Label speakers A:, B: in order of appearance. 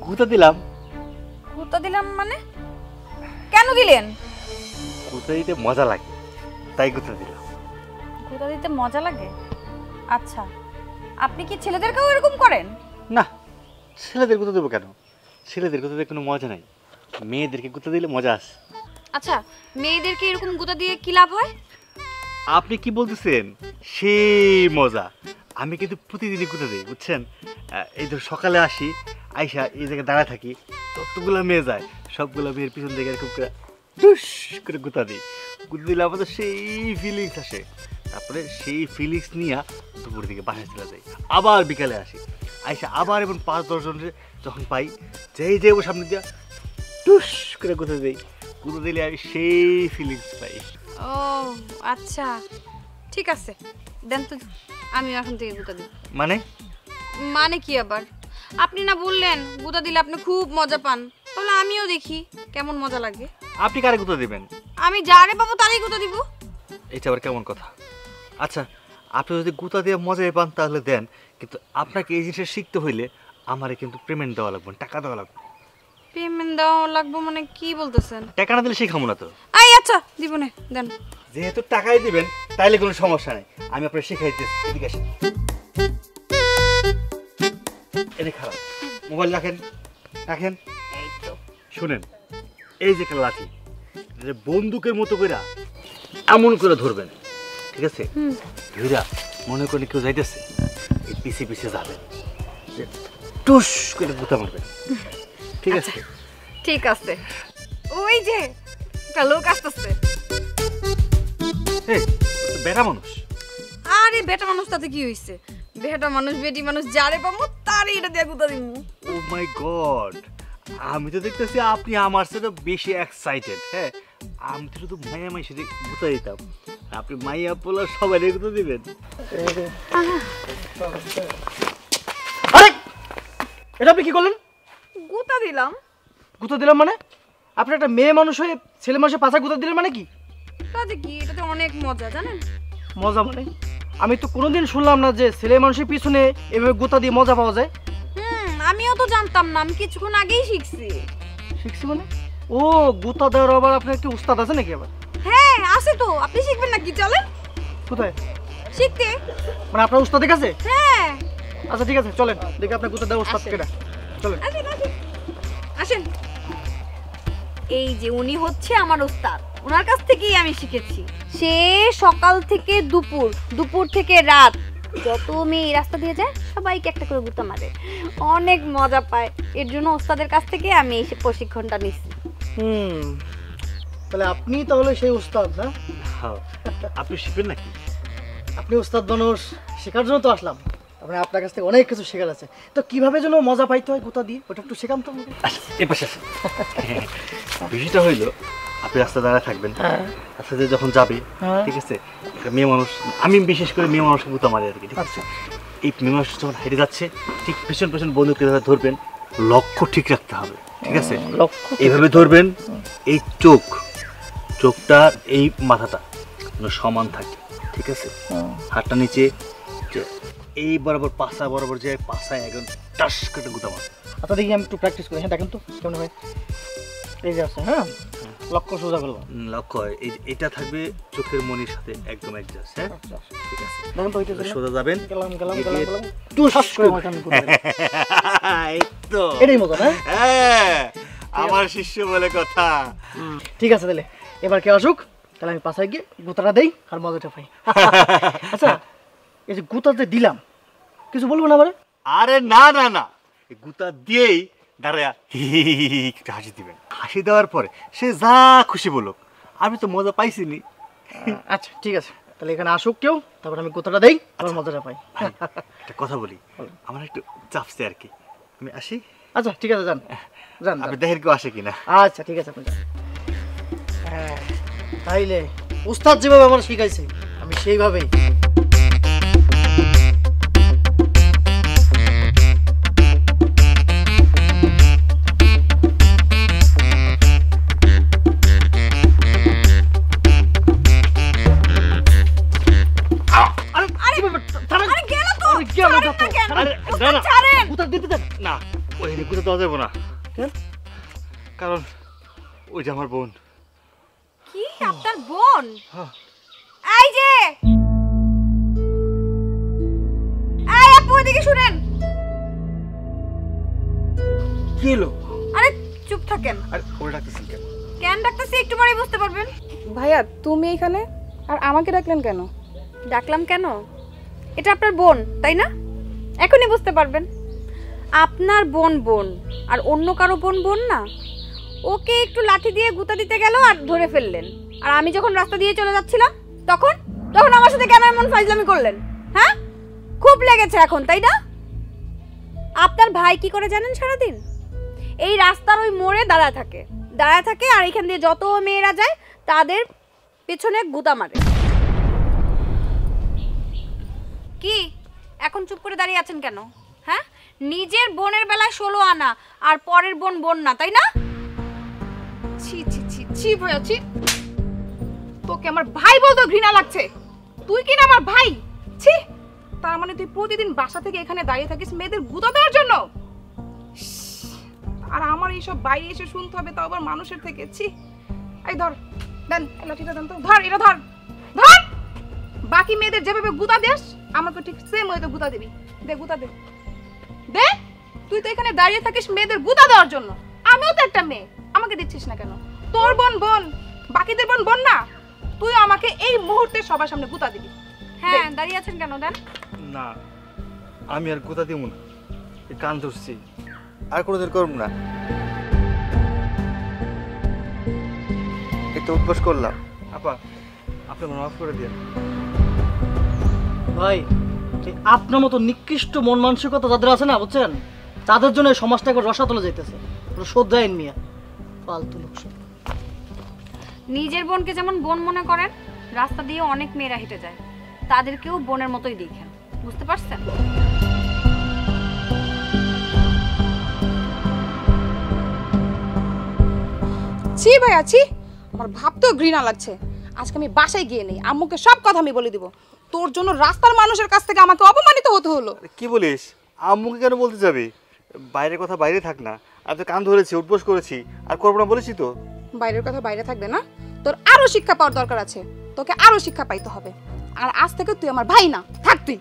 A: গুতা দিলাম।
B: গুতা দিলাম মানে? কেন দিলেন?
A: গুতা দিতে মজা লাগে তাই গুতা দিলাম।
B: গুতা দিতে মজা লাগে? আচ্ছা, আপনি কি ছেলেদেরকেও এরকম করেন?
A: না, ছেলেদের গুতা দেবো কেন? ছেলেদের গুতা দিয়ে কোনো মজা নাই, মেয়েদেরকে গুতা দিলে মজা আছে।
B: আচ্ছা, মেয়েদেরকে এরকম গুতা দিয়ে কি লাভ হয়?
A: আপনি কি বলতেছেন? সেই মজা। আমি কিন্তু প্রতিদিনই গুতা দিই, বুঝছেন? এই ধর সকালে আসি, আইসা এই জায়গায় দাঁড়ায় থাকি, ততগুলো মেয়ে যায়, সবগুলো মেয়ের পিছন থেকে এরকম করে টুস করে গুতা দিই। গুতা দিলে আমাদের সেই ফিলিংস আসে। তারপরে সেই ফিলিংস নিয়ে দুপুর দিকে বাসায় চলে যাই, আবার বিকালে আসি, আইসা আবার এবং 5-10 জনের যখন পাই, যেই যে ও সামনে দিয়া টুস করে গুতা দিই। গুতা দিলে আমি সেই ফিলিংস পাই।
B: ও আচ্ছা, ঠিক আছে, দেন তো, আমি এখন থেকে গুতা দিই।
A: মানে?
B: মানে কি আবার? আপনি না বললেন গুতা দিলে আপনি খুব মজা পান, তাহলে আমিও দেখি কেমন মজা লাগে।
A: আপনি কারে গুতা দিবেন?
B: আমি যারে পাবো তারই গুতা দিব।
A: এটা আবার কেমন কথা? আচ্ছা, আপনি যদি গুতা দিয়ে মজাই পান তাহলে দেন, কিন্তু আপনাকে এই জিনিসটা শিখতে হইলে আমারে কিন্তু পেমেন্ট দেওয়া লাগবে, টাকা দেওয়া লাগবে।
B: পেমেন্ট দেওয়া লাগবে মানে কি বলতেছেন?
A: টাকা না দিলে শিখাবো না তো।
B: আই আচ্ছা, দিব না, দেন।
A: যেহেতু টাকাই দিবেন তাইলে কোনো সমস্যা নাই, আমি আপনার শিখাই দিচ্ছি। এদিকে আসেন, এদিকে খারাপ, মোবাইল রাখেন, রাখেন।
B: এই তো
A: শুনেন, এই যে একটা লাঠি, এটা বন্দুকের মতো করে এমন করে ধরবেন, ঠিক আছে? ধীরা মনে করেন কেউ যাইতেছে, এই পিছে পিছে যাবেন, টুস করে গুতা মারবেন, ঠিক আছে?
B: ঠিক আছে। ওই যে একটা লোক আসতেছে।
A: এই বেটা মানুষ।
B: আরে বেটা মানুষ তাতে কি হইছে? বেটা মানুষ বেটি মানুষ যারে পাবো তারই এটা দিয়ে গুতা দিব।
A: ও মাই গড, আমি তো দেখতেছি আপনি আমার সাথে বেশি এক্সাইটেড। হ্যাঁ, আমি তো শুধু মাইয়া মাই সেটা গুতা দিতাম, আপনি মাইয়া পোলা সবাই গুতা দিবেন।
C: আরে এটা আপনি কি করলেন?
B: গুতা দিলাম।
C: গুঁতো দিলাম মানে? আপনি একটা মেয়ে মানুষ হয়ে ছেলে মানুষের পাছা গুঁতো দিলেন মানে কি?
B: তাতে কি, এটাতে অনেক মজা, জানেন?
C: মজা মানে? আমি তো কোনোদিন শুনলাম না যে ছেলে মানুষের পিছনে এভাবে গুঁতা দিয়ে মজা পাওয়া যায়।
B: আমিও তো জানতাম না, আমি কিছুক্ষণ আগেই শিখছি।
C: শিখছি মানে? ও, গুঁতা দেওয়ার আবার আপনার কি উস্তাদ আছে নাকি আবার?
B: হ্যাঁ আছে তো, আপনি শিখবেন নাকি? চলেন।
C: কোথায়?
B: শিখতে।
C: মানে আপনার উস্তাদের কাছে?
B: হ্যাঁ।
C: আচ্ছা ঠিক আছে, চলেন দেখি আপনার গুঁতা দেওয়ার উস্তাদ কেডা। চলেন।
B: আসেন আসেন আসেন। এই যে উনি হচ্ছে আমার উস্তাদ, ওনার কাছ থেকেই আমি শিখেছি। সে সকাল থেকে দুপুর, দুপুর থেকে রাত, যত মেয়ে এই রাস্তা দিয়ে যায় সবাইকে একটা করে গুঁতা মারে, অনেক মজা পায়। এর জন্য ওস্তাদের কাছ থেকে আমি এই প্রশিক্ষণটা নিচ্ছি।
C: তাহলে আপনি তাহলে সেই উস্তাদ না?
A: হ্যাঁ, আপনি শিখবেন নাকি?
C: আপনি উস্তাদ মানুষ, শেখার জন্য তো আসলাম। তারপরে আপনার কাছ থেকে অনেক কিছু শেখার আছে, তো কিভাবে যেন মজা পাইতে হয় গুঁতা দিয়ে ওটা একটু শেখান তো আমাকে।
A: এ পাশে আসেন। বিষয়টা হইলো, আপনি রাস্তা দাঁড়ায় থাকবেন, রাস্তা দিয়ে যখন যাবে, ঠিক আছে, একটা মেয়ে মানুষ, আমি বিশেষ করে মেয়ে মানুষকে গুঁতা মারি আর কি, ঠিক আছে? এই মেয়ে মানুষ যখন হেঁটে যাচ্ছে, ঠিক পেছন পেছন বন্দুক ধরবেন, লক্ষ্য ঠিক রাখতে হবে, ঠিক আছে? এইভাবে ধরবেন, এই চোখটার এই মাথাটা যেন সমান থাকে, ঠিক আছে? হাতটা নিচে, এই বরাবর পাশা বরাবর যে পাশায় একদম টাস করে গুঁতা মার।
C: আচ্ছা দেখি আমি একটু প্র্যাকটিস করি। হ্যাঁ দেখেন তো কেমন হয়। এই যে আছে, হ্যাঁ লক্ষ্য সোজা করলাম।
A: লক্ষ্য এটা থাকবে চোখের মনির সাথে একদম অ্যাডজাস্ট। হ্যাঁ ঠিক আছে,
C: দেখেন তো হইতে
A: সোজা যাবেন,
C: গেলাম টুস করে মারতাম।
A: এই তো
C: এটাই মজা না?
A: হ্যাঁ, আমার শিষ্য বলে কথা।
C: ঠিক আছে, তাহলে এবার কে আসুক, তাহলে আমি পাশায় গিয়ে গুঁতাটা দেই আর মজাটা পাই। আচ্ছা, এই যে গুঁতা যে দিলাম, কিছু বলবো না আমারে?
A: আরে না না না, গুঁতা দিয়েই দাঁড়ায়া একটা হাসি দিবেন। হাসি দেওয়ার পরে সে যা খুশি বলুক, আমি তো মজা পাইছি নি।
C: আচ্ছা ঠিক আছে, তাহলে এখানে আসুক কেউ, তারপর আমি গুঁতাটা দেই আর মজাটা পাই।
A: একটা কথা বলি, আমার একটু চাপছে আর কি, আমি আসি।
C: আচ্ছা ঠিক আছে, যান যান,
A: আপনি দেখেন কেউ আসে কিনা।
C: আচ্ছা ঠিক আছে, আপনি যান। হ্যাঁ, তাইলে উস্তাদ যেভাবে আমার শিখাইছে আমি সেইভাবেই।
A: না, ওই বাইরে কোথাও দেওয়া যাবো না,
C: কেন?
A: কারণ ওই যে আমার বোন।
B: কি আপনার বোন?
A: হ্যাঁ।
B: এই যে এই আপু এদিকে শুনেন।
A: কি হলো?
B: আরে চুপ থাকেন।
A: আর ওরা ডাকতেছেন কেন?
B: কেন ডাকতেছি একটু পরেই বুঝতে পারবেন।
D: ভাইয়া তুমি এখানে আর আমাকে ডাকলেন কেন?
B: ডাকলাম কেন? এটা আপনার বোন তাই না? এখনই বুঝতে পারবেন। আপনার বোন বোন আর অন্য কারো বোন বোন না। ওকে একটু লাঠি দিয়ে গুতা দিতে গেল আর ধরে ফেললেন। আর আমি যখন রাস্তা দিয়ে চলে যাচ্ছিলাম তখন তখন আমার সাথে কেন এমন ফাইজলামি করলেন? হ্যাঁ, খুব লেগেছে এখন তাই না? আপনার ভাই কি করে জানেন? সারাদিন এই রাস্তার ওই মোড়ে দাঁড়ায় থাকে আর এখান দিয়ে যত মেয়েরা যায় তাদের পেছনে গুতা মারে। কি এখন চুপ করে দাঁড়িয়ে আছেন কেন? হ্যাঁ, নিজের বোনের বেলায় 16 আনা আর পরের বোন বোন না তাই না?
D: ছি ছি ছি ছি ভাইয়া ছি। তোকে আমার ভাই বলতে ঘৃণা লাগছে। তুই কি না আমার ভাই? ছি। তার মানে তুই প্রতিদিন বাসা থেকে এখানে দাঁড়িয়ে থাকিস মেয়েদের গুঁতো দেওয়ার জন্য? আর আমার এইসব বাইরে এসে শুনতে হবে তাও আবার মানুষের থেকে। ছি। এই ধর দেন লাঠিটা দেন তো। ধর এটা ধর ধর। বাকি মেয়েদের যেভাবে গুঁতা দিস আমাকে ঠিক সেম ওয়েতে গুঁতা দিবি। দে গুঁতা দে দে। তুই তো এখানে দাঁড়িয়ে থাকিস মেয়েদের গুঁতা দেওয়ার জন্য। আমিও তো একটা মেয়ে, আমাকে দিচ্ছিস না কেন? তোর বোন বোন, বাকিদের বোন বোন না। তুই আমাকে এই মুহূর্তে সবার সামনে গুঁতা দিবি।
B: হ্যাঁ, দাঁড়িয়ে আছেন কেন? দেন।
A: না, আমি আর কোথা দিব না, এই কান ধরছি, আর কোনোদিন করব না। একটু উদ্বাস করলাম, আপা আপনি মাফ করে দিন।
C: ভাই এই আপনার মতো নিকৃষ্ট মন মানসিকতা যাদের আছে না বুঝছেন, তাদের জন্য এই সমাজটা একবার রসাতলে যাইতেছে। শ্রদ্ধাহীন মিয়া, ফালতু লোক সব।
B: নিজের বোনকে যেমন বোন মনে করেন, রাস্তা দিয়ে অনেক মেয়েরা হেঁটে যায়, তাদেরকেও বোনের মতোই দেখেন। বুঝতে পারছেন?
D: ছি ভাইয়া ছি। আমার ভাবতেও ঘৃণা লাগছে। আজকে আমি বাসায় গিয়ে নেই, আম্মুকে সব কথা আমি বলে দিব। তোর জন্য রাস্তার মানুষের কাছ থেকে আমাকে অপমানিত হতে হলো।
A: আরে কি বলিস? আম্মুকে কেন বলতে যাবি? বাইরের কথা বাইরে থাক না। আমি তো কান ধরেছি, উঠবোস করেছি, আর করবো না বলেছি তো।
D: বাইরের কথা বাইরে থাকবে না, তোর আরো শিক্ষা পাওয়ার দরকার আছে। তোকে আরো শিক্ষা পাইতে হবে। আর আজ থেকে তুই আমার ভাই না, থাক তুই।